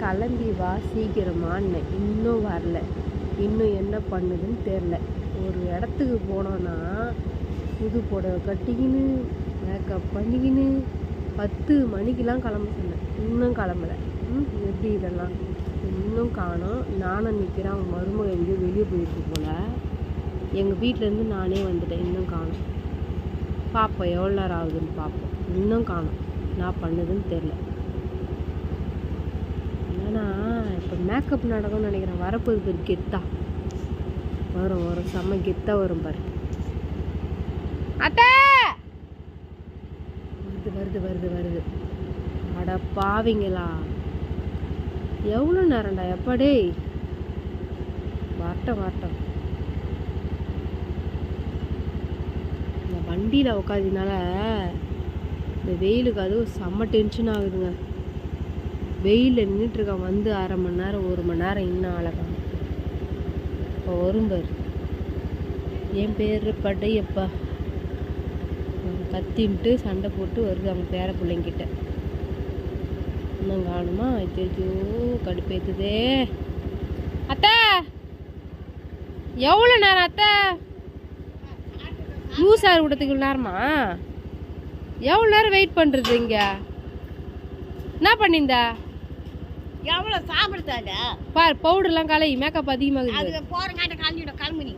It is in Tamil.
கிளம்பி வா சீக்கிரமான்னு. இன்னும் வரல. இன்னும் என்ன பண்ணுதுன்னு தெரில. ஒரு இடத்துக்கு போனோன்னா புது புடவை கட்டிக்கின்னு மேக்கப் பண்ணிக்கின்னு 10 மணிக்கெலாம் கிளம்ப சொன்னேன். இன்னும் கிளம்பலை. எப்படி இதெல்லாம் இன்னும் காணோம். நானும் நிற்கிறேன். அவங்க மருமக எங்கேயோ வெளியே போயிருக்கு போல். எங்கள் வீட்டிலேருந்து நானே வந்துட்டேன். இன்னும் காணோம். பார்ப்போம் எவ்வளோ நேரம் ஆகுதுன்னு பார்ப்போம். இன்னும் காணோம். நான் பண்ணுதுன்னு தெரில. ஏன்னா இப்போ மேக்கப் நடக்கும்னு நினைக்கிறேன். வரப்போது பேர் கெத்தா வரும் செம்ம கெத்தா வரும் பாரு. அத்தை வருது வருது வருது. அட பாவிங்களா, எவ்வளோ நேரம்டா எப்படே. வரட்டும். இந்த வண்டியில் உட்காதினால இந்த வெயிலுக்கு அதுவும் செம்ம டென்ஷன் ஆகுதுங்க. வெயிலில் நின்றுட்டுருக்கேன். வந்து 1/2 மணி நேரம் 1 மணி நேரம் இன்னும் அழகாங்க. இப்போ வரும் பாரு. என் பேர் படையப்பா கத்தின்ட்டு சண்டை போட்டு வருது அவங்க பேர பிள்ளைங்கிட்ட. இன்னும் காணுமா? ஐயோ கடுப்பேத்துதே. அத்தை எவ்வளோ நேரம் அத்தை? ஜூஸார் விடத்துக்கு நேரமா? எவ்வளோ நேரம் வெயிட் பண்ணுறது இங்கே? என்ன பண்ணியிருந்தா? எவ்வளோ சாப்பிடுதாடா பார் பவுடர்லாம் கலை மேக்கப் அதிகமாகுது. அது போகிறங்காட்ட கிளம்பிடும் கிளம்பி.